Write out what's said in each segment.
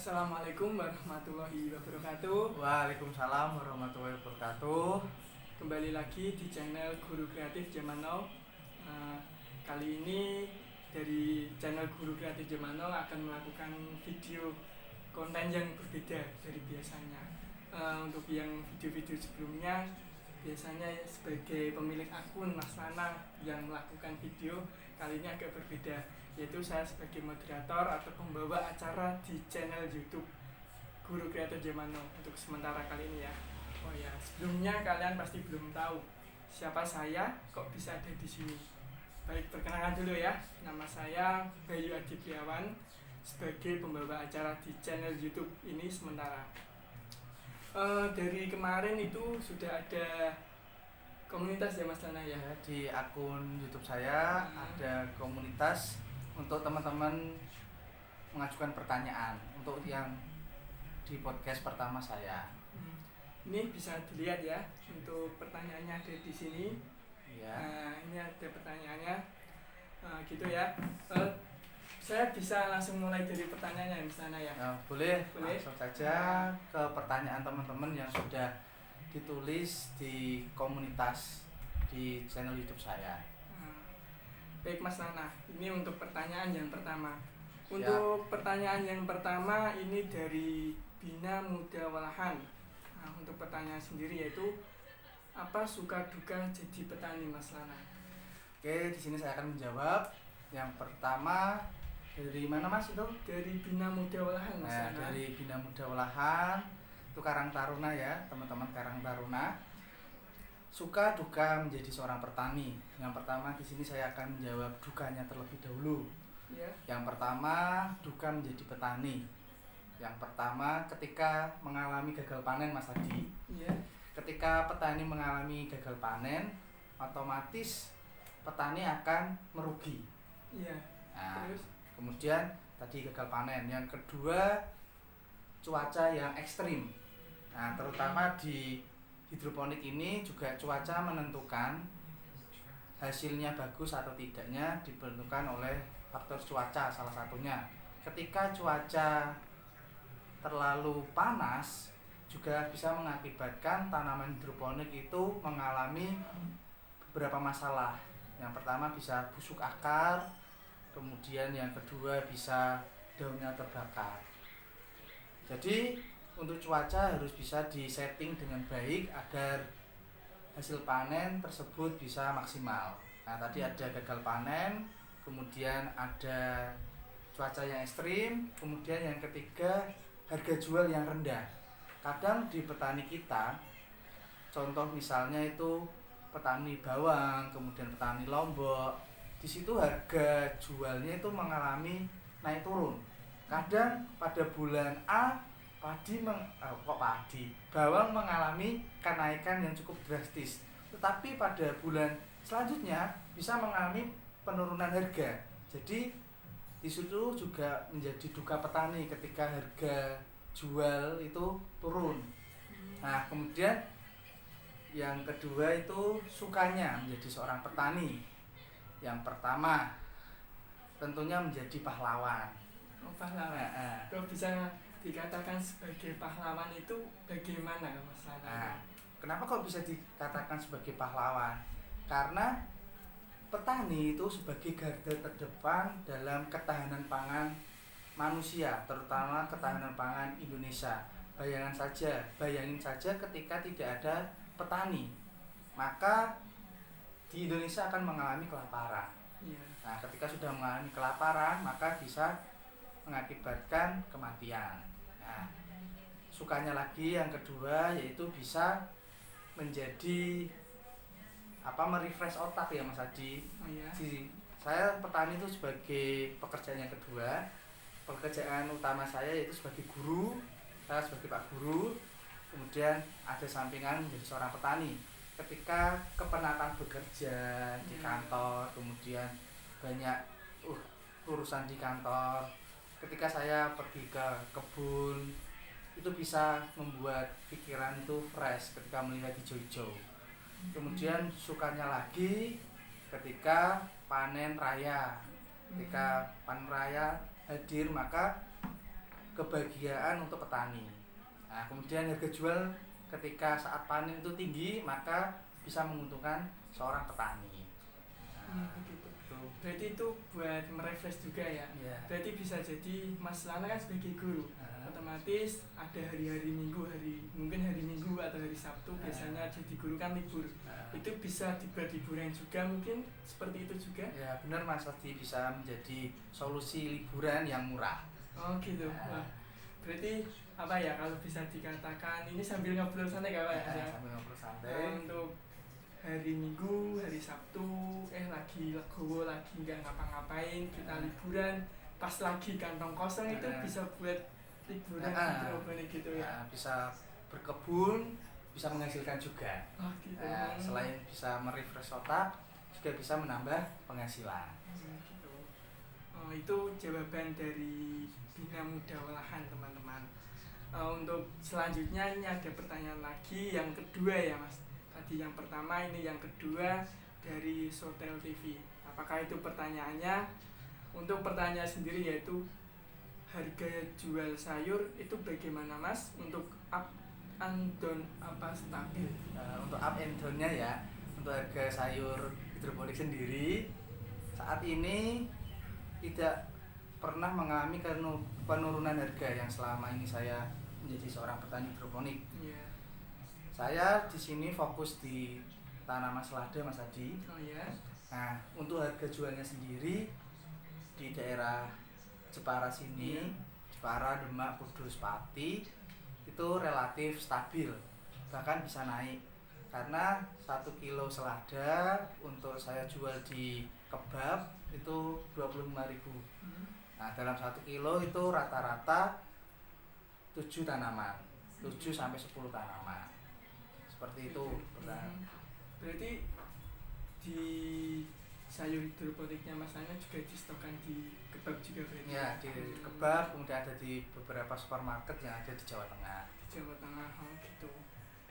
Assalamualaikum warahmatullahi wabarakatuh. Waalaikumsalam warahmatullahi wabarakatuh. Kembali lagi di channel Guru Kreatif Zaman Now. Kali ini dari channel Guru Kreatif Zaman Now akan melakukan video konten yang berbeda dari biasanya. Untuk yang video-video sebelumnya, biasanya sebagai pemilik akun Mas Lana yang melakukan video, kali ini agak berbeda, yaitu saya sebagai moderator atau pembawa acara di channel YouTube Guru Kreatif Zaman Now untuk sementara kali ini ya. Oh ya, sebelumnya kalian pasti belum tahu siapa saya, kok bisa ada di sini. Baik, perkenalkan dulu ya. Nama saya Bayu Adipriawan sebagai pembawa acara di channel YouTube ini sementara. Dari kemarin itu sudah ada komunitas ya Mas Lana ya. Di akun YouTube saya ada komunitas untuk teman-teman mengajukan pertanyaan untuk yang di podcast pertama saya. Ini bisa dilihat ya, untuk pertanyaannya ada di sini. Ya. Ini ada pertanyaannya, gitu ya. Saya bisa langsung mulai dari pertanyaannya di sana ya. Boleh. Boleh. Langsung saja ke pertanyaan teman-teman yang sudah ditulis di komunitas di channel YouTube saya. Baik Mas Lana, ini untuk pertanyaan yang pertama. Untuk pertanyaan yang pertama ini dari Bina Muda Walahan. Untuk pertanyaan sendiri yaitu apa suka duka jadi petani Mas Lana? Oke, di sini saya akan menjawab. Yang pertama, dari mana Mas itu? Dari Bina Muda Walahan Mas Lana. Dari Bina Muda Walahan. Itu Karang Taruna ya, teman-teman Karang Taruna. Suka duka menjadi seorang petani. Yang pertama di sini saya akan menjawab dukanya terlebih dahulu. Ya. Yang pertama, duka menjadi petani. Yang pertama, ketika mengalami gagal panen Mas Adi. Ya. Ketika petani mengalami gagal panen, otomatis petani akan merugi. Iya. Nah, Terus? kemudian tadi gagal panen. Yang kedua, cuaca yang ekstrim. Nah, terutama di hidroponik ini juga cuaca menentukan hasilnya bagus atau tidaknya ditentukan oleh faktor cuaca salah satunya. Ketika cuaca terlalu panas juga bisa mengakibatkan tanaman hidroponik itu mengalami beberapa masalah. Yang pertama bisa busuk akar, kemudian yang kedua bisa daunnya terbakar. Jadi untuk cuaca harus bisa disetting dengan baik agar hasil panen tersebut bisa maksimal. Nah, tadi ada gagal panen, kemudian ada cuaca yang ekstrim, kemudian yang ketiga harga jual yang rendah. Kadang di petani kita, contoh misalnya itu petani bawang, kemudian petani lombok, di situ harga jualnya itu mengalami naik turun. Kadang pada bulan A bawang mengalami kenaikan yang cukup drastis, tetapi pada bulan selanjutnya bisa mengalami penurunan harga. Jadi di situ juga menjadi duka petani ketika harga jual itu turun. Nah, kemudian yang kedua itu sukanya menjadi seorang petani. Yang pertama tentunya menjadi pahlawan. Oh, pahlawan. Kalau bisa dikatakan sebagai pahlawan itu bagaimana Mas Lana? Nah, kenapa kok bisa dikatakan sebagai pahlawan? Karena petani itu sebagai garda terdepan dalam ketahanan pangan manusia, terutama ketahanan pangan Indonesia. Bayangin saja ketika tidak ada petani, maka di Indonesia akan mengalami kelaparan. Iya. Nah, ketika sudah mengalami kelaparan, maka bisa mengakibatkan kematian. Nah, sukanya lagi yang kedua yaitu bisa menjadi merefresh otak ya Mas Adi. Oh, iya. Saya petani itu sebagai pekerjaan yang kedua. Pekerjaan utama saya yaitu sebagai guru. Saya sebagai Pak Guru. Kemudian ada sampingan menjadi seorang petani. Ketika kepenatan bekerja di kantor, kemudian banyak urusan di kantor. Ketika saya pergi ke kebun, itu bisa membuat pikiran itu fresh ketika melihat hijau-hijau. Kemudian sukanya lagi ketika panen raya. Ketika panen raya hadir, maka kebahagiaan untuk petani. Nah, kemudian harga jual ketika saat panen itu tinggi, maka bisa menguntungkan seorang petani. Begitu. Berarti itu buat merefresh juga ya. Berarti bisa jadi Mas Lana kan sebagai guru, otomatis ada hari-hari Minggu, mungkin hari Minggu atau hari Sabtu biasanya jadi guru kan libur. Itu bisa dibuat liburan juga, mungkin seperti itu juga. Ya benar Mas Adi, bisa menjadi solusi liburan yang murah. Oh gitu. Wah, berarti apa ya kalau bisa dikatakan ini sambil ngobrol santai gak Pak? Sambil ngobrol santai. Untuk hari Minggu, hari Sabtu, lagi legowo, lagi nggak ngapa-ngapain, kita liburan, pas lagi kantong kosong itu bisa buat liburan hidroponik gitu ya. Bisa berkebun, bisa menghasilkan juga. Oh, gitu. Selain bisa merefresh otak, juga bisa menambah penghasilan. Gitu. Oh, itu jawaban dari Bina Muda Olahan teman-teman. Untuk selanjutnya ini ada pertanyaan lagi yang kedua ya Mas. Tadi yang pertama, ini yang kedua dari Sotel TV. Apakah itu pertanyaannya? Untuk pertanyaan sendiri yaitu harga jual sayur itu bagaimana Mas? Untuk up and down apa stabil? Untuk up and down-nya ya, untuk harga sayur hidroponik sendiri saat ini tidak pernah mengalami penurunan harga yang selama ini saya menjadi seorang petani hidroponik. Yeah. Saya di sini fokus di tanaman selada Mas Adi. Oh ya. Nah, untuk harga jualnya sendiri di daerah Jepara sini, Jepara, Demak, Kudus, Pati itu relatif stabil, bahkan bisa naik. Karena 1 kilo selada untuk saya jual di kebab itu 25.000. Nah, dalam 1 kilo itu rata-rata 7 tanaman, 7 sampai 10 tanaman. Seperti itu. Berarti di sayur hidroponiknya Mas Ana juga distorkan di kebab juga berarti? Ya, di kebab, kemudian ada di beberapa supermarket yang ada di Jawa Tengah. Di Jawa Tengah, oh gitu.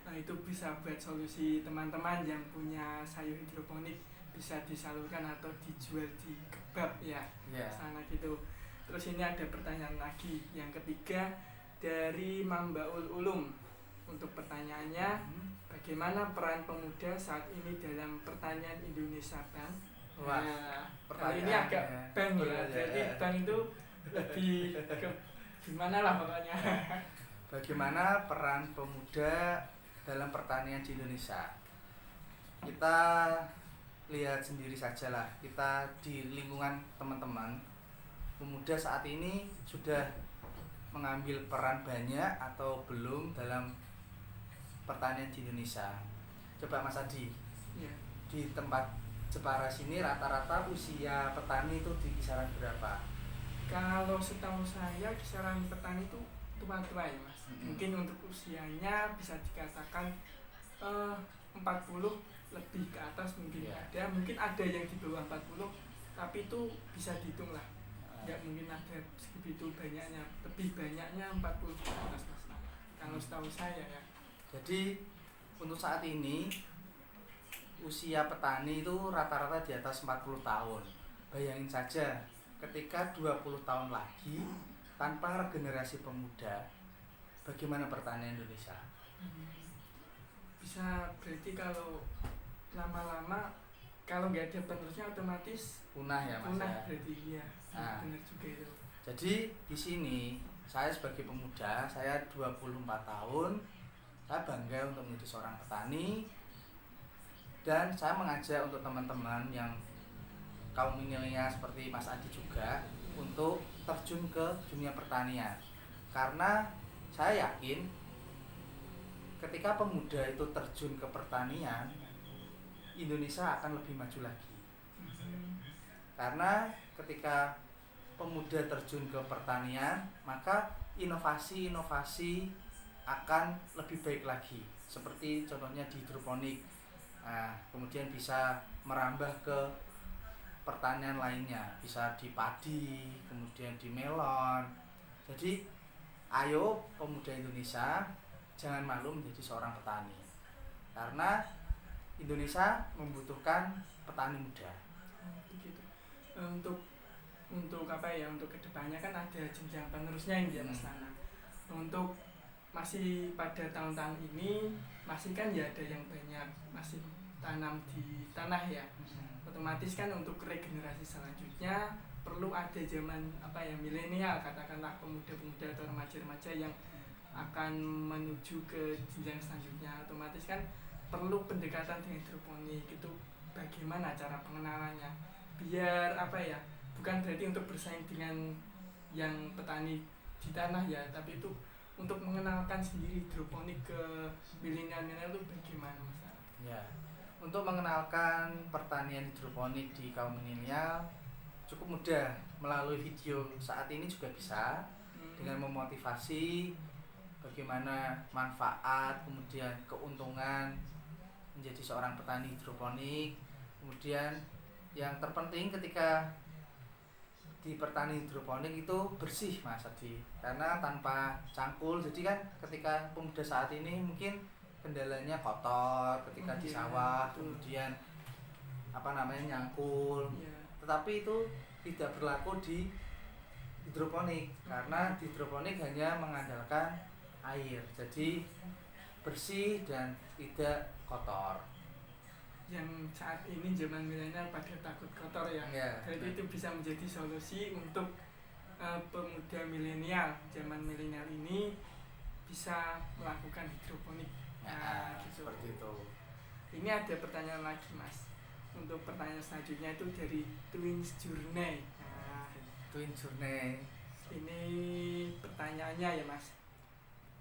Nah itu bisa buat solusi teman-teman yang punya sayur hidroponik, bisa disalurkan atau dijual di kebab ya, sana gitu. Terus ini ada pertanyaan lagi, yang ketiga dari Mambaul Ulum. Untuk pertanyaannya, bagaimana peran pemuda saat ini dalam pertanian Indonesia Bang? Wah, kali ini agak bang ya, jadi bang itu lebih ke gimana lah pokoknya. Bagaimana peran pemuda dalam pertanian di Indonesia? Kita lihat sendiri saja lah, kita di lingkungan teman-teman, pemuda saat ini sudah mengambil peran banyak atau belum dalam pertanian di Indonesia. Coba Mas Adi, di tempat Jepara sini rata-rata usia petani itu di kisaran berapa? Kalau setahu saya kisaran petani itu tua-tua ya Mas. Mungkin untuk usianya bisa dikatakan 40 lebih ke atas mungkin ada. Mungkin ada yang di bawah 40, tapi itu bisa dihitung lah. Nggak mungkin ada segitu banyaknya. Lebih banyaknya 40 ke atas Mas. Kalau setahu saya ya. Jadi untuk saat ini usia petani itu rata-rata di atas 40 tahun. Bayangin saja ketika 20 tahun lagi tanpa regenerasi pemuda, bagaimana pertanian Indonesia? Bisa berarti kalau lama-lama kalau nggak ada penerusnya otomatis punah ya Mas. Punah berarti iya. Nah, benar juga itu. Jadi di sini saya sebagai pemuda, saya 24 tahun, saya bangga untuk menjadi seorang petani. Dan saya mengajak untuk teman-teman yang kaum milenial seperti Mas Adi juga untuk terjun ke dunia pertanian. Karena saya yakin ketika pemuda itu terjun ke pertanian, Indonesia akan lebih maju lagi. Karena ketika pemuda terjun ke pertanian, maka inovasi-inovasi akan lebih baik lagi. Seperti contohnya di hidroponik. Nah, kemudian bisa merambah ke pertanian lainnya, bisa di padi, kemudian di melon. Jadi, ayo pemuda Indonesia jangan malu menjadi seorang petani. Karena Indonesia membutuhkan petani muda. Begitu. Untuk untuk apa ya, untuk kedepannya kan ada jenjang penerusnya ini ya Mas Nana. Untuk masih pada tahun-tahun ini masih kan ya ada yang banyak masih tanam di tanah ya, otomatis kan untuk regenerasi selanjutnya perlu ada zaman apa ya, milenial, katakanlah pemuda-pemuda atau remaja-remaja yang akan menuju ke jenjang selanjutnya, otomatis kan perlu pendekatan dengan hidroponik. Itu bagaimana cara pengenalannya biar apa ya, bukan berarti untuk bersaing dengan yang petani di tanah ya, tapi itu untuk mengenalkan sendiri hidroponik ke milenial-milenial itu bagaimana Mas? Ya, untuk mengenalkan pertanian hidroponik di kaum milenial cukup mudah melalui video saat ini juga bisa, dengan memotivasi bagaimana manfaat kemudian keuntungan menjadi seorang petani hidroponik. Kemudian yang terpenting ketika di pertanian hidroponik itu bersih Mas Adi, karena tanpa cangkul. Jadi kan ketika pemuda saat ini mungkin kendalanya kotor ketika di sawah, kemudian apa namanya nyangkul, tetapi itu tidak berlaku di hidroponik, karena di hidroponik hanya mengandalkan air, jadi bersih dan tidak kotor. Yang saat ini zaman milenial pada takut kotor ya, jadi itu bisa menjadi solusi untuk pemuda milenial zaman milenial ini bisa melakukan hidroponik. Gitu. Seperti itu. Ini ada pertanyaan lagi Mas. Untuk pertanyaan selanjutnya itu dari Twins Journey. Twins Journey. Ini pertanyaannya ya Mas.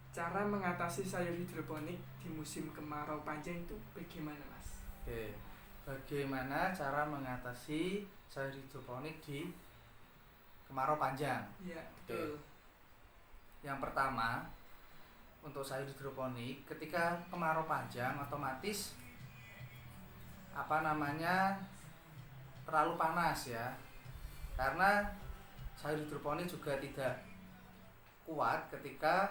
Cara mengatasi sayur hidroponik di musim kemarau panjang itu bagaimana Mas? Oke. Bagaimana cara mengatasi sayur hidroponik di kemarau panjang? Iya, betul. Yang pertama, untuk sayur hidroponik ketika kemarau panjang otomatis apa namanya terlalu panas ya, karena sayur hidroponik juga tidak kuat ketika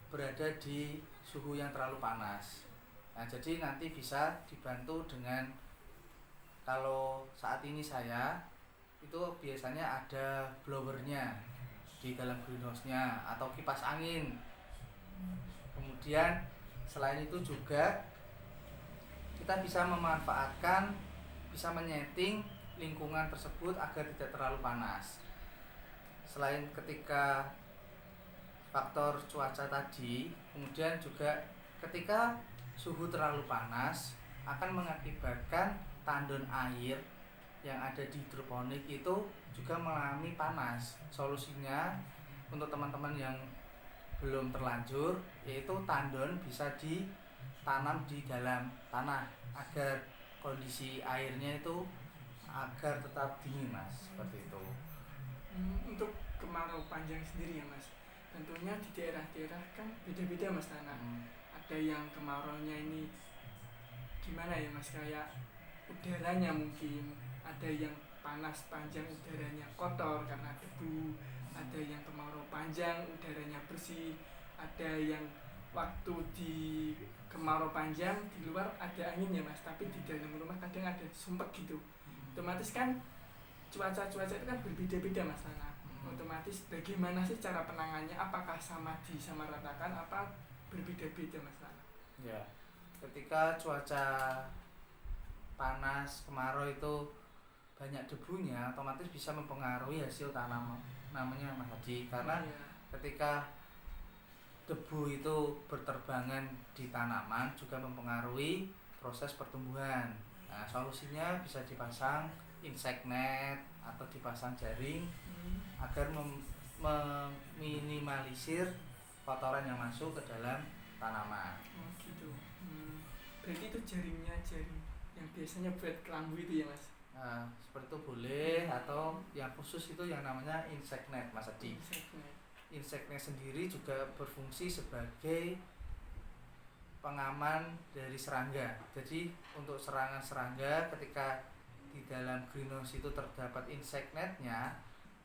berada di suhu yang terlalu panas. Nah, jadi nanti bisa dibantu dengan, kalau saat ini saya itu biasanya ada blowernya di dalam greenhouse-nya atau kipas angin. Kemudian selain itu juga kita bisa memanfaatkan, bisa menyeting lingkungan tersebut agar tidak terlalu panas. Selain ketika faktor cuaca tadi, kemudian juga ketika suhu terlalu panas akan mengakibatkan tandon air yang ada di hidroponik itu juga mengalami panas. Solusinya untuk teman-teman yang belum terlanjur, yaitu tandon bisa ditanam di dalam tanah agar kondisi airnya itu agar tetap dingin Mas, seperti itu. Untuk kemarau panjang sendiri ya Mas, tentunya di daerah-daerah kan beda-beda Mas Nana. Ada yang kemaraunya ini gimana ya Mas, kayak udaranya mungkin, ada yang panas panjang udaranya kotor karena debu, ada yang kemarau panjang udaranya bersih, ada yang waktu di kemarau panjang di luar ada angin ya Mas, tapi di dalam rumah kadang ada sumpek gitu. Otomatis kan cuaca-cuaca itu kan berbeda-beda Mas Nana. Otomatis bagaimana sih cara penangannya, apakah sama disamaratakan apa berbeda-beda Mas Nana? Ya, ketika cuaca panas kemarau itu banyak debunya, otomatis bisa mempengaruhi hasil tanam namanya Mas Haji, karena ketika debu itu berterbangan di tanaman juga mempengaruhi proses pertumbuhan. Nah, solusinya bisa dipasang insect net atau dipasang jaring agar meminimalisir kotoran yang masuk ke dalam tanaman. Oh gitu. Berarti itu jaringnya jaring yang biasanya buat kelambu itu ya Mas? Nah, seperti itu boleh, atau yang khusus itu yang namanya insect net Mas Adi. Insect net sendiri juga berfungsi sebagai pengaman dari serangga. Jadi untuk serangan serangga ketika di dalam greenhouse itu terdapat insect netnya,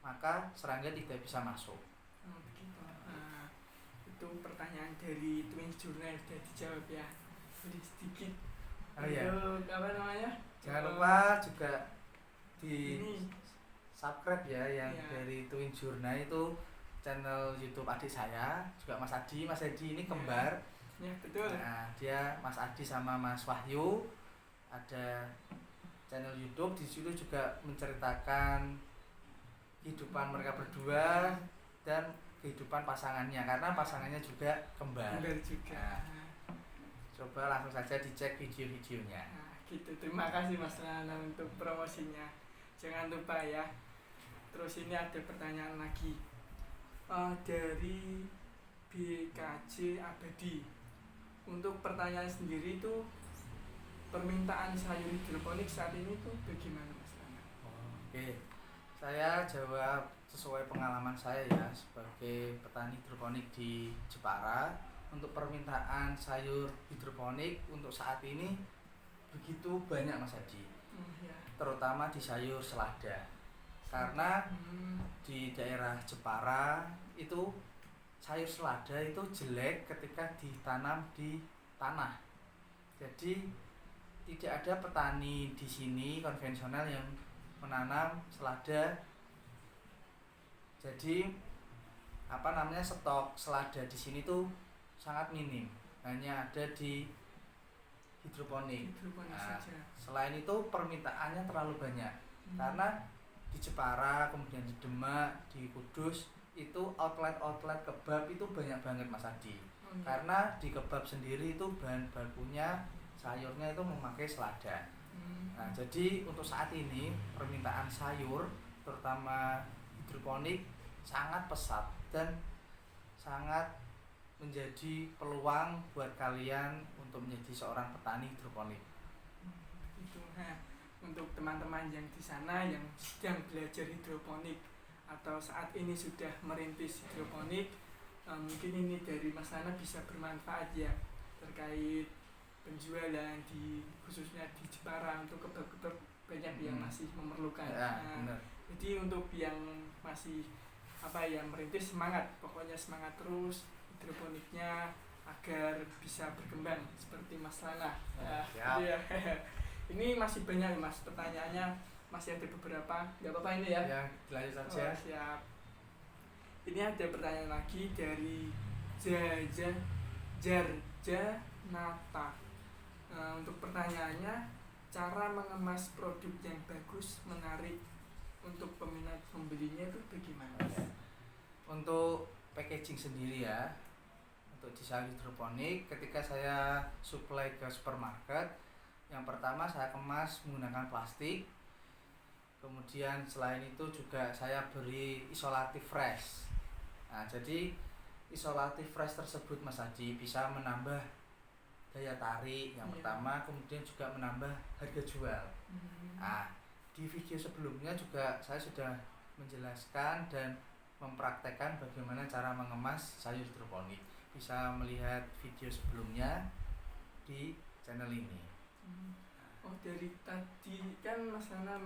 maka serangga tidak bisa masuk. Oh begitu. Itu pertanyaan dari Twins Journal sudah dijawab ya. Jadi sedikit. Oh iya. Apa namanya? Jangan lupa juga di subscribe ya yang Iya. dari Twin Journey itu channel YouTube adik saya, juga Mas Adi. Mas Adi ini Iya. kembar. Ya betul. Nah, dia Mas Adi sama Mas Wahyu ada channel YouTube, di situ juga menceritakan kehidupan mereka berdua dan kehidupan pasangannya, karena pasangannya juga kembar. Kembar juga. Nah, coba langsung saja dicek video-videonya. Nah, gitu. Terima kasih Mas Lana untuk promosinya. Jangan lupa ya. Terus ini ada pertanyaan lagi. Dari BKJ Abadi. Untuk pertanyaan sendiri itu permintaan sayur hidroponik saat ini tuh bagaimana Mas Lana? Oke, saya jawab sesuai pengalaman saya ya sebagai petani hidroponik di Jepara. Untuk permintaan sayur hidroponik untuk saat ini begitu banyak Mas Adi, Ya. terutama di sayur selada, karena di daerah Jepara itu sayur selada itu jelek ketika ditanam di tanah. Jadi tidak ada petani di sini konvensional yang menanam selada. Jadi stok selada di sini tuh sangat minim, hanya ada di hidroponik. Hidroponik Nah, saja. selain itu permintaannya terlalu banyak, karena di Jepara, kemudian di Demak, di Kudus itu outlet kebab itu banyak banget Mas Adi. Iya. Karena di kebab sendiri itu bahan bakunya sayurnya itu memakai selada. Nah, jadi untuk saat ini permintaan sayur terutama hidroponik sangat pesat dan sangat menjadi peluang buat kalian untuk menjadi seorang petani hidroponik. Itu. Nah, untuk teman-teman yang di sana yang sedang belajar hidroponik atau saat ini sudah merintis hidroponik, mungkin ini dari Mas Nana bisa bermanfaat ya terkait penjualan khususnya di Jepara untuk kebab-kebab banyak yang masih memerlukan. Ya, Nah, jadi untuk yang masih merintis, semangat, pokoknya semangat terus hidroponiknya agar bisa berkembang seperti Mas Lana. Siap. Ya. Ini masih banyak Mas pertanyaannya, masih ada beberapa, nggak apa-apa ini ya. Ya, dilanjut saja. Siap. Ini ada pertanyaan lagi dari Jarja Nata. Untuk pertanyaannya, cara mengemas produk yang bagus, menarik untuk peminat pembelinya itu bagaimana? Untuk packaging sendiri ya, untuk di sayur hidroponik ketika saya supply ke supermarket, yang pertama saya kemas menggunakan plastik. Kemudian selain itu juga saya beri isolatif fresh. Nah, jadi isolatif fresh tersebut Mas Adi bisa menambah daya tarik yang pertama, kemudian juga menambah harga jual. Nah, di video sebelumnya juga saya sudah menjelaskan dan mempraktekkan bagaimana cara mengemas sayur hidroponik. Bisa melihat video sebelumnya di channel ini. Oh, dari tadi kan Mas Nana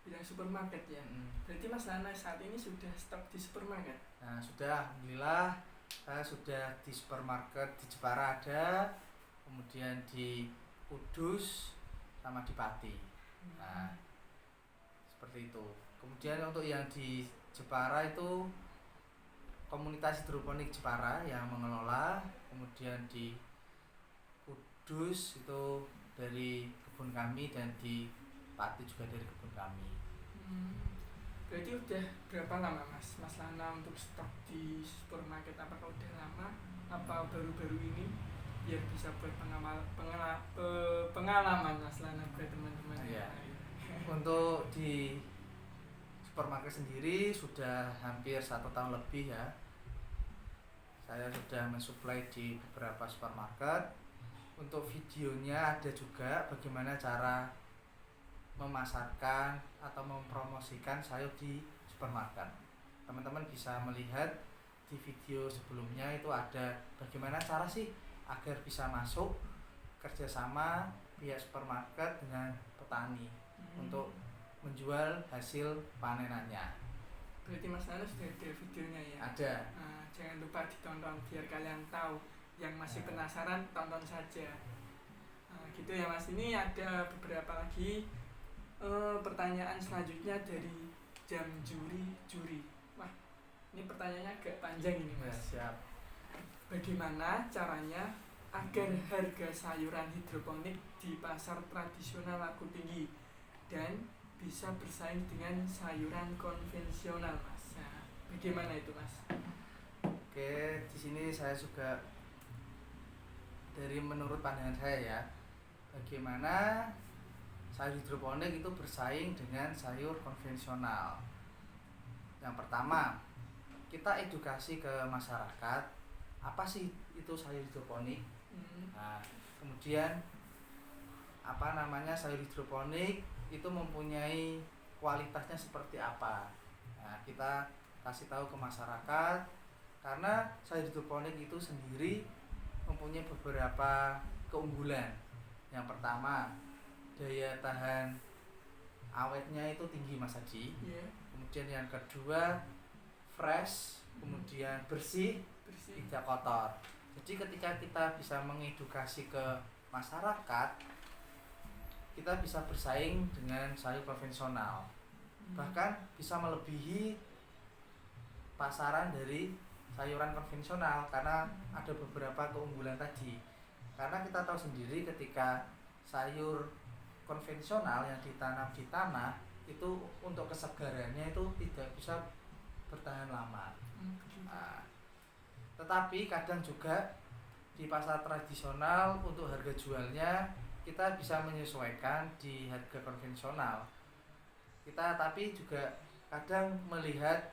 bilang supermarket ya. Berarti Mas Nana saat ini sudah stok di supermarket? Nah, sudah, alhamdulillah saya sudah di supermarket di Jepara ada, kemudian di Kudus sama di Pati. Nah, seperti itu. Kemudian untuk yang di Jepara itu komunitas hidroponik Jepara yang mengelola, kemudian di Kudus itu dari kebun kami dan di Pati juga dari kebun kami. Berarti udah berapa lama Mas Lana untuk stok di supermarket? Apakah udah lama? Apa baru-baru ini? Biar bisa buat pengalaman Mas Lana buat teman-teman. Iya. Untuk di supermarket sendiri sudah hampir 1 tahun lebih ya. Saya sudah mensuplai di beberapa supermarket. Untuk videonya ada juga bagaimana cara memasarkan atau mempromosikan sayur di supermarket. Teman-teman bisa melihat di video sebelumnya itu ada bagaimana cara sih agar bisa masuk kerjasama pihak supermarket dengan petani untuk menjual hasil panenannya. Berarti Mas Nana sudah ada videonya ya? Ada. Jangan lupa ditonton biar kalian tahu. Yang masih penasaran tonton saja. Gitu ya Mas. Ini ada beberapa lagi pertanyaan selanjutnya dari jam juri. Wah, ini pertanyaannya agak panjang ini Ya, Mas. siap. Bagaimana caranya agar harga sayuran hidroponik di pasar tradisional laku tinggi dan bisa bersaing dengan sayuran konvensional, Mas? Nah, bagaimana itu, Mas? Oke, di sini saya juga dari menurut pandangan saya ya, bagaimana sayur hidroponik itu bersaing dengan sayur konvensional. Yang pertama, kita edukasi ke masyarakat apa sih itu sayur hidroponik. Nah, kemudian sayur hidroponik itu mempunyai kualitasnya seperti apa. Nah, kita kasih tahu ke masyarakat karena sayur hidroponik itu sendiri mempunyai beberapa keunggulan. Yang pertama, daya tahan awetnya itu tinggi Mas Haji. Kemudian yang kedua, fresh, kemudian bersih, tidak kotor. Jadi ketika kita bisa mengedukasi ke masyarakat, kita bisa bersaing dengan sayur konvensional. Bahkan bisa melebihi pasaran dari sayuran konvensional karena ada beberapa keunggulan tadi. Karena kita tahu sendiri ketika sayur konvensional yang ditanam di tanah itu untuk kesegarannya itu tidak bisa bertahan lama. Nah, tetapi kadang juga di pasar tradisional untuk harga jualnya kita bisa menyesuaikan di harga konvensional. Kita tapi juga kadang melihat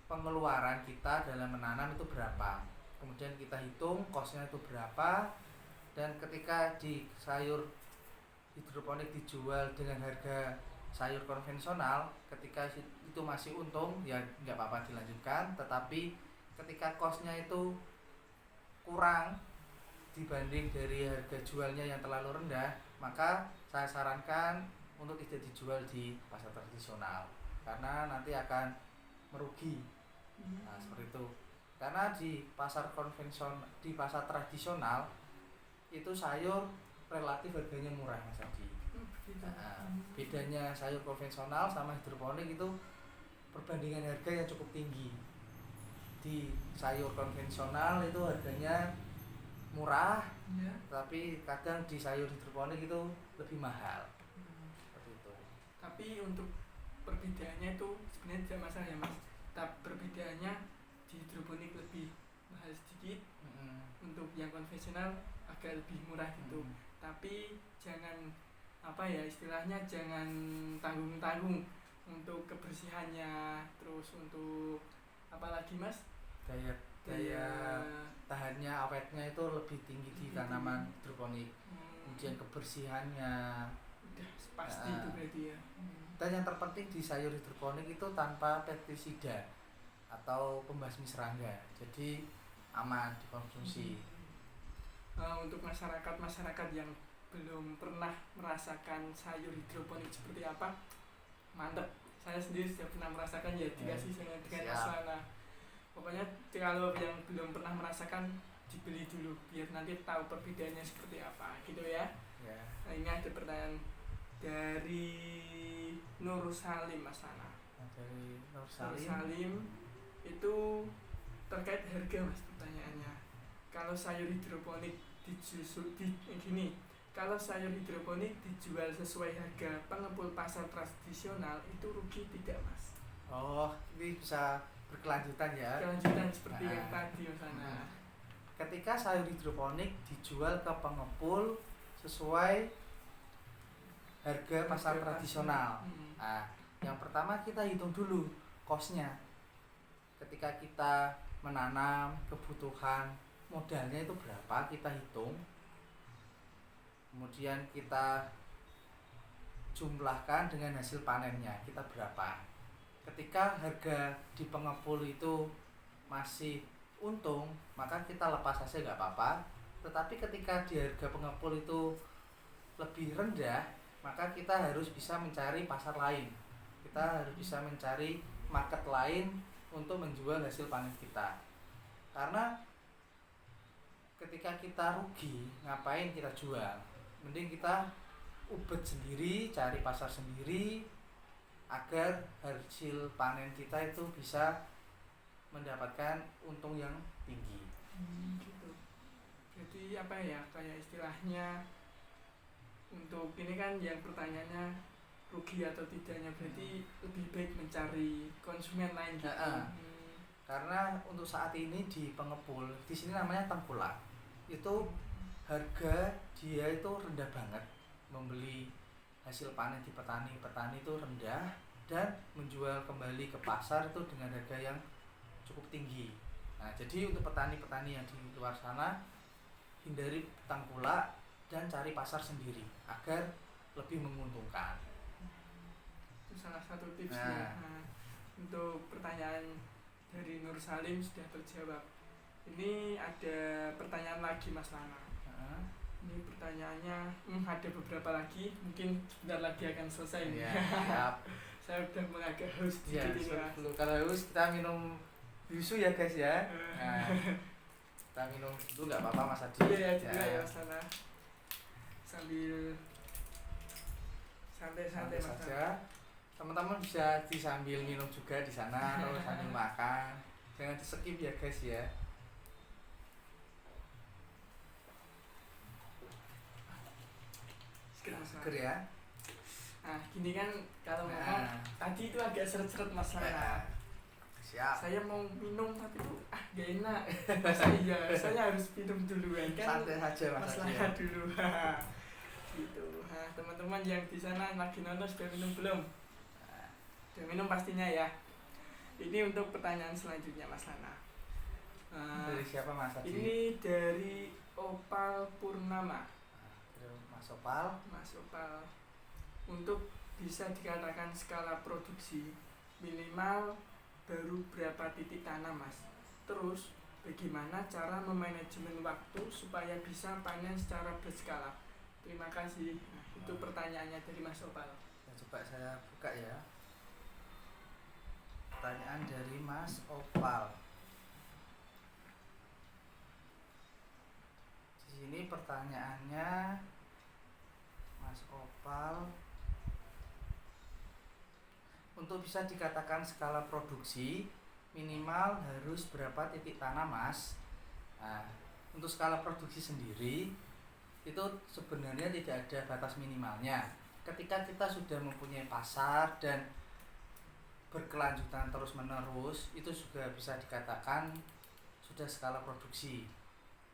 pengeluaran kita dalam menanam itu berapa. Kemudian kita hitung kosnya itu berapa, dan ketika di sayur hidroponik dijual dengan harga sayur konvensional, ketika itu masih untung ya nggak apa-apa dilanjutkan. Tetapi ketika kosnya itu kurang dibanding dari harga jualnya yang terlalu rendah, maka saya sarankan untuk tidak dijual di pasar tradisional karena nanti akan merugi. Nah, seperti itu. Karena di pasar konvensional, di pasar tradisional itu sayur relatif harganya murah Mas Adi. Nah, bedanya sayur konvensional sama hidroponik itu perbandingan harga yang cukup tinggi. Di sayur konvensional itu harganya murah, tapi kadang di sayur hidroponik itu lebih mahal. Seperti itu. Tapi untuk perbedaannya itu sebenarnya tidak masalah ya Mas. Tapi perbedaannya di hidroponik lebih mahal sedikit, untuk yang konvensional agak lebih murah gitu. Tapi jangan istilahnya jangan tanggung-tanggung untuk kebersihannya, terus untuk apalagi Mas, daya tahannya awetnya itu lebih tinggi di tanaman hidroponik. Kemudian kebersihannya udah pasti itu berarti ya. Dan yang terpenting di sayur hidroponik itu tanpa pestisida atau pembasmi serangga, jadi aman dikonsumsi. Untuk masyarakat yang belum pernah merasakan sayur hidroponik seperti apa, mantep. Saya sendiri sudah pernah merasakan ya, dikasih dengan Aswana. Pokoknya kalau yang belum pernah merasakan dibeli dulu biar nanti tahu perbedaannya seperti apa gitu ya. Nah, ini ada pertanyaan dari Nur Salim Mas Ana. Dari Nur Salim itu terkait harga Mas, pertanyaannya. Kalau sayur hidroponik kalau sayur hidroponik dijual sesuai harga pengepul pasar tradisional itu rugi tidak Mas? Oh, ini bisa berkelanjutan ya. Kelanjutan seperti yang tadi Mas Ana. Ketika sayur hidroponik dijual ke pengepul sesuai harga pasar tradisional. Nah, yang pertama kita hitung dulu kosnya. Ketika kita menanam, kebutuhan modalnya itu berapa, kita hitung. Kemudian kita jumlahkan dengan hasil panennya, kita berapa. Ketika harga di pengepul itu masih untung, maka kita lepas saja nggak apa-apa. Tetapi ketika di harga pengepul itu lebih rendah, maka kita harus bisa mencari pasar lain. Kita harus bisa mencari market lain untuk menjual hasil panen kita. Karena ketika kita rugi, ngapain kita jual? Mending kita ubet sendiri, cari pasar sendiri, agar hasil panen kita itu bisa mendapatkan untung yang tinggi. Gitu. Jadi apa ya, kayak istilahnya untuk ini kan yang pertanyaannya rugi atau tidaknya, berarti lebih baik mencari konsumen lain gitu. Karena untuk saat ini di pengepul, di sini namanya tengkulak, itu harga dia itu rendah banget. Membeli hasil panen di petani itu rendah, dan menjual kembali ke pasar itu dengan harga yang cukup tinggi. Nah, jadi untuk petani-petani yang di luar sana, hindari tengkulak dan cari pasar sendiri agar lebih menguntungkan. Itu salah satu tipsnya. Untuk pertanyaan dari Nur Salim sudah terjawab. Ini ada pertanyaan lagi Mas Lana. Ini pertanyaannya ada beberapa lagi, mungkin sebentar lagi akan selesai nih. Saya udah mulai agak haus sedikit ini Mas. Kalau haus kita minum yusu ya guys ya. Kita minum dulu nggak apa-apa Mas Adi. Iya juga ya Mas Lana. Sambil santai-santai Mas saja. Teman-teman bisa sambil minum juga di sana atau sambil makan. Jangan di skip ya guys ya. Seger ya. Nah, gini kan kalau ngomong tadi itu agak seret-seret Mas Lana. Siap. Saya mau minum tapi tuh gak enak. Saya harus minum duluan kan. Santai saja Mas Lana dulu. Gitu. Nah, teman-teman yang di sana lagi nonton sudah minum belum? Sudah minum pastinya ya. Ini untuk pertanyaan selanjutnya Mas Lana. Dari siapa Mas Adi? Ini dari Opal Purnama. Mas Opal. Untuk bisa dikatakan skala produksi minimal baru berapa titik tanam Mas? Terus bagaimana cara memanajemen waktu supaya bisa panen secara berskala? Terima kasih. Nah, itu pertanyaannya dari Mas Opal. Coba saya buka ya. Pertanyaan dari Mas Opal. Di sini pertanyaannya Mas Opal, untuk bisa dikatakan skala produksi minimal harus berapa titik tanam Mas? Nah, untuk skala produksi sendiri itu sebenarnya tidak ada batas minimalnya. Ketika kita sudah mempunyai pasar dan berkelanjutan terus menerus, itu juga bisa dikatakan sudah skala produksi.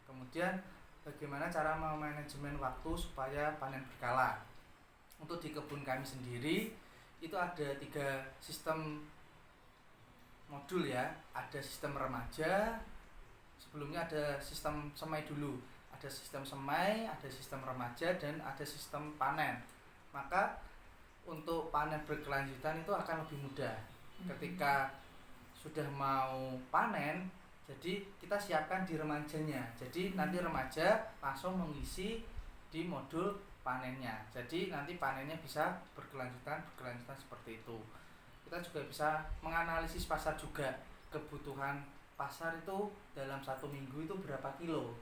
Kemudian bagaimana cara memanajemen waktu supaya panen berkala? Untuk di kebun kami sendiri itu ada 3 sistem modul ya. Ada sistem remaja, sebelumnya ada sistem semai dulu. Ada sistem semai, ada sistem remaja, dan ada sistem panen. Maka untuk panen berkelanjutan itu akan lebih mudah. Ketika sudah mau panen, jadi kita siapkan di remajanya. Jadi nanti remaja langsung mengisi di modul panennya. Jadi nanti panennya bisa berkelanjutan seperti itu. Kita juga bisa menganalisis pasar juga. Kebutuhan pasar itu dalam 1 minggu itu berapa kilo,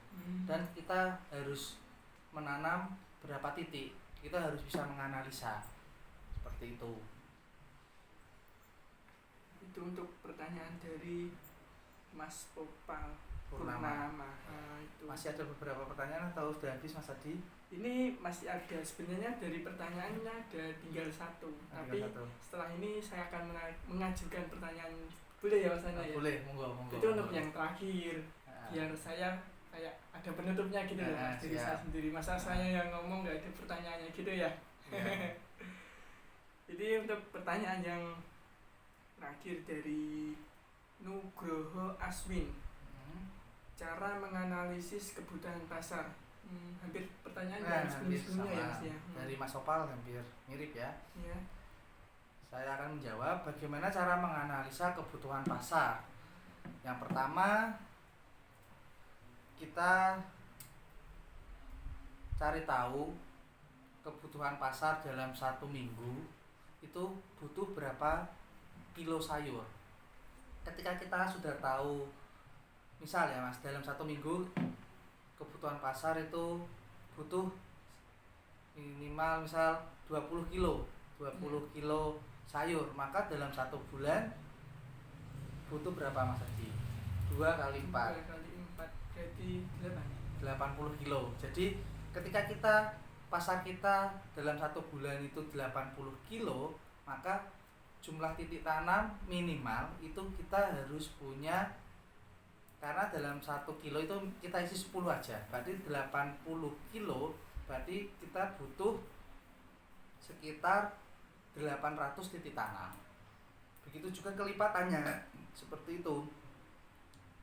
dan kita harus menanam berapa titik. Kita harus bisa menganalisa seperti itu. Itu untuk pertanyaan dari Mas Opal Purnama. Itu. Masih ada beberapa pertanyaan atau sudah habis Mas Adi? Ini masih ada, sebenarnya dari pertanyaannya ada tinggal 1. Tapi setelah ini saya akan mengajukan pertanyaan. Boleh ya Mas Ana ya? Boleh, monggo. Itu untuk yang terakhir. Biar saya kayak ada penutupnya gitu loh Mas, diri saya sendiri. Masa saya yang ngomong gak ada pertanyaannya gitu ya? Jadi untuk pertanyaan yang terakhir dari Nugroho Aswin. Cara menganalisis kebutuhan pasar. Hampir pertanyaan yang sebelumnya ya Mas ya. Dari Mas Opal hampir mirip ya. Iya. Saya akan menjawab bagaimana cara menganalisa kebutuhan pasar. Yang pertama, kita cari tahu kebutuhan pasar dalam 1 minggu itu butuh berapa kilo sayur. Ketika kita sudah tahu, misal ya Mas, dalam 1 minggu kebutuhan pasar itu butuh minimal misal 20 kilo sayur, maka dalam 1 bulan butuh berapa Mas Haji? 2 kali 4 2 kali 4 berarti 80 kilo. Jadi ketika kita pasar kita dalam 1 bulan itu 80 kilo, maka jumlah titik tanam minimal itu kita harus punya, karena dalam 1 kilo itu kita isi 10 aja, berarti 80 kilo, berarti kita butuh sekitar 800 titik tanam. Begitu juga kelipatannya, seperti itu.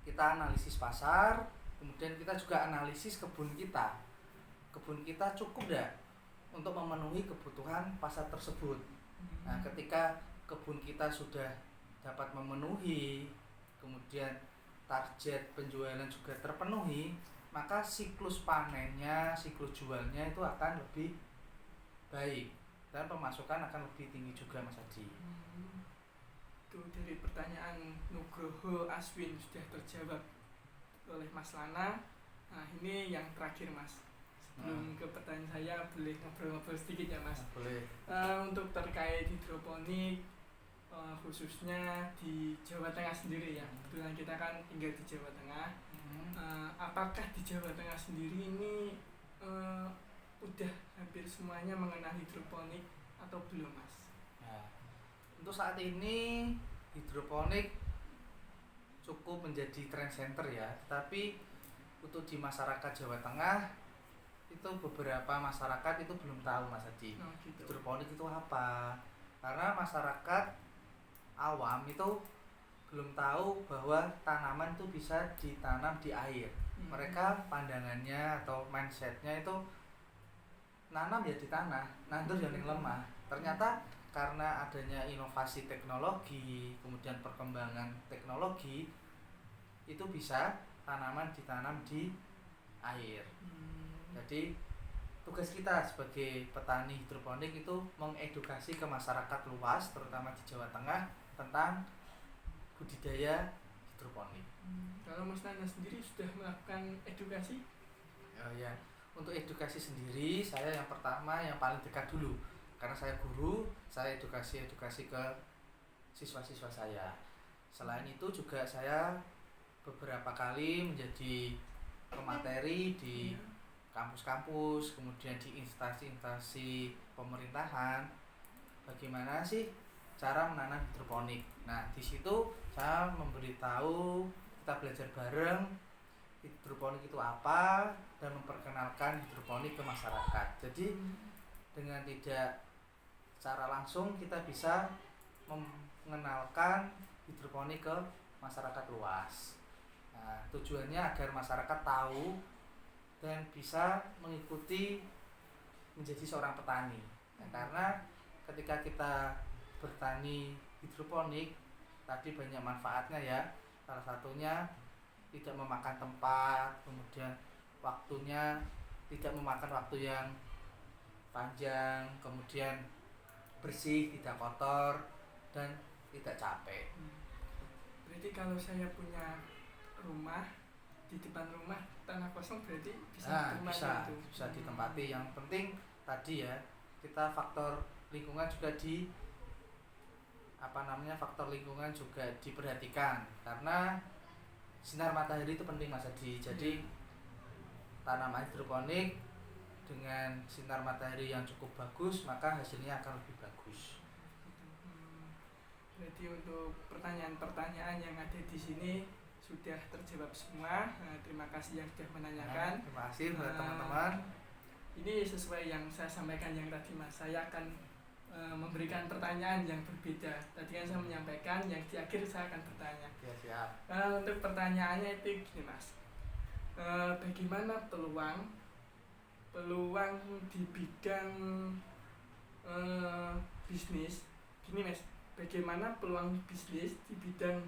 Kita analisis pasar, kemudian kita juga analisis kebun kita. Kebun kita cukup enggak untuk memenuhi kebutuhan pasar tersebut. Nah, ketika kebun kita sudah dapat memenuhi, kemudian target penjualan juga terpenuhi, maka siklus panennya, siklus jualnya itu akan lebih baik dan pemasukan akan lebih tinggi juga Mas Haji. Itu dari pertanyaan Nugroho Aswin sudah terjawab oleh Mas Lana. Nah, ini yang terakhir Mas. Sebelum ke pertanyaan saya, boleh ngobrol-ngobrol sedikit ya Mas? Boleh. Untuk terkait hidroponik, khususnya di Jawa Tengah sendiri ya. Kebetulan kita kan tinggal di Jawa Tengah. Apakah di Jawa Tengah sendiri ini udah hampir semuanya mengenal hidroponik atau belum Mas? Nah, untuk saat ini hidroponik cukup menjadi trend center ya, tapi untuk di masyarakat Jawa Tengah itu beberapa masyarakat itu belum tahu Mas Haji. Gitu. Hidroponik itu apa? Karena masyarakat awam itu belum tahu bahwa tanaman itu bisa ditanam di air. Mereka pandangannya atau mindsetnya itu nanam ya di tanah, nandur yang lemah. Ternyata karena adanya inovasi teknologi, kemudian perkembangan teknologi, itu bisa tanaman ditanam di air. Jadi tugas kita sebagai petani hidroponik itu mengedukasi ke masyarakat luas, terutama di Jawa Tengah, tentang budidaya hidroponik. Kalau Mas Nana sendiri sudah melakukan edukasi? Ya, untuk edukasi sendiri saya yang pertama yang paling dekat dulu, karena saya guru, saya edukasi ke siswa-siswa saya. Selain itu juga saya beberapa kali menjadi pemateri di kampus-kampus, kemudian di instansi-instansi pemerintahan, bagaimana sih cara menanam hidroponik. Nah, di situ saya memberitahu, kita belajar bareng hidroponik itu apa dan memperkenalkan hidroponik ke masyarakat. Jadi dengan tidak secara langsung kita bisa mengenalkan hidroponik ke masyarakat luas. Nah, tujuannya agar masyarakat tahu dan bisa mengikuti menjadi seorang petani. Nah, karena ketika kita bertani hidroponik tadi banyak manfaatnya ya. Salah satunya tidak memakan tempat, kemudian waktunya tidak memakan waktu yang panjang, kemudian bersih, tidak kotor dan tidak capek. Berarti kalau saya punya rumah, di depan rumah tanah kosong, berarti bisa bisa ditempati. Yang penting tadi ya, kita faktor lingkungan juga faktor lingkungan juga diperhatikan, karena sinar matahari itu penting Mas Hadi. Jadi tanaman hidroponik dengan sinar matahari yang cukup bagus, maka hasilnya akan lebih bagus. Berarti untuk pertanyaan-pertanyaan yang ada di sini sudah terjawab semua. Terima kasih yang sudah menanyakan. Terima kasih buat teman-teman. Ini sesuai yang saya sampaikan yang tadi Mas. Saya akan memberikan pertanyaan yang berbeda. Tadi kan saya menyampaikan, yang di akhir saya akan bertanya. Ya, siap. Untuk pertanyaannya itu gini Mas. Bagaimana peluang di bidang bisnis? Gini Mas, bagaimana peluang bisnis di bidang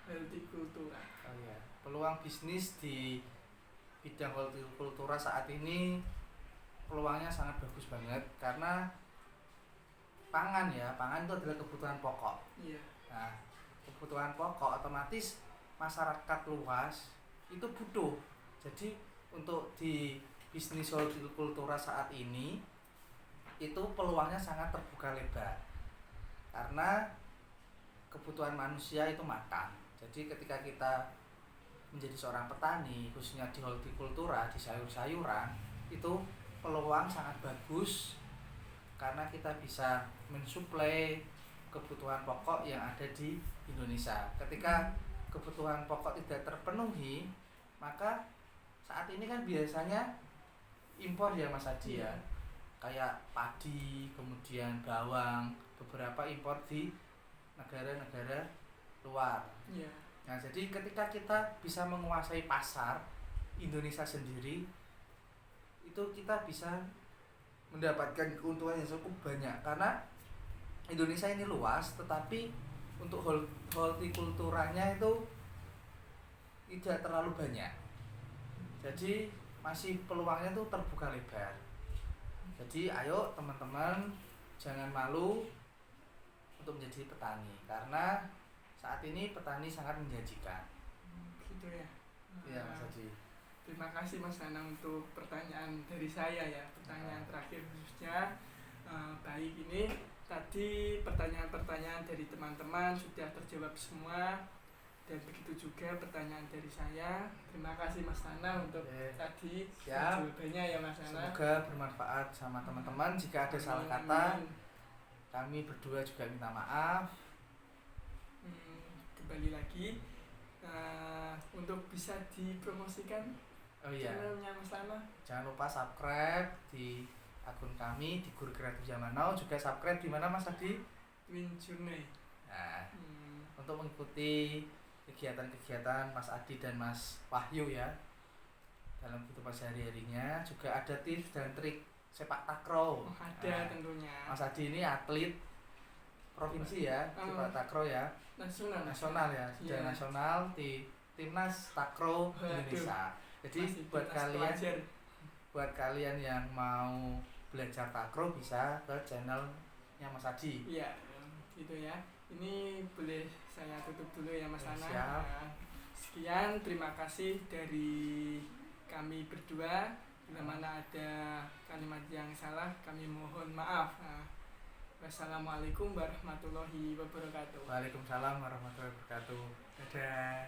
hortikultura? Peluang bisnis di bidang hortikultura saat ini peluangnya sangat bagus banget, karena pangan itu adalah kebutuhan pokok. Iya. Nah, kebutuhan pokok otomatis masyarakat luas itu butuh. Jadi untuk di bisnis hortikultura saat ini itu peluangnya sangat terbuka lebar. Karena kebutuhan manusia itu makan. Jadi ketika kita menjadi seorang petani, khususnya di hortikultura, di sayur-sayuran, itu peluang sangat bagus karena kita bisa mensuplai kebutuhan pokok yang ada di Indonesia. Ketika kebutuhan pokok tidak terpenuhi, maka saat ini kan biasanya impor ya Mas Adi ya. Kayak padi, kemudian bawang, beberapa impor di negara-negara luar. Nah, jadi ketika kita bisa menguasai pasar Indonesia sendiri, itu kita bisa mendapatkan keuntungan yang cukup banyak karena Indonesia ini luas, tetapi untuk hortikulturanya itu tidak terlalu banyak. Jadi masih peluangnya tuh terbuka lebar. Jadi ayo teman-teman jangan malu untuk menjadi petani karena saat ini petani sangat menjanjikan. Gitu ya. Iya Mas Haji. Terima kasih Mas Nanang untuk pertanyaan dari saya ya. Pertanyaan terakhir khususnya baik ini tadi pertanyaan-pertanyaan dari teman-teman sudah terjawab semua dan begitu juga pertanyaan dari saya. Terima kasih Mas Nanang untuk tadi jawabannya ya Mas Nanang. Semoga bermanfaat sama teman-teman. Jika ada salah kata, kami berdua juga minta maaf. Kembali lagi untuk bisa dipromosikan channelnya Mas Nanang. Jangan lupa subscribe di akun kami di Guru Kreatif Zaman Now. Juga subscribe di mana Mas Adi? Twin Journey. Nah, untuk mengikuti kegiatan-kegiatan Mas Adi dan Mas Wahyu ya dalam kehidupan sehari-harinya. Juga ada tips dan trik sepak takraw. Ada tentunya. Mas Adi ini atlet provinsi ya, sepak takraw ya. Nasional ya, sudah nasional di timnas takraw Indonesia. Jadi buat kalian yang mau belajar takraw bisa ke channelnya Mas Adi. Iya, gitu ya. Ini boleh saya tutup dulu ya Mas Nanang. Sekian, terima kasih dari kami berdua. Bila mana ada kalimat yang salah, kami mohon maaf. Wassalamualaikum warahmatullahi wabarakatuh. Waalaikumsalam warahmatullahi wabarakatuh. Dadah.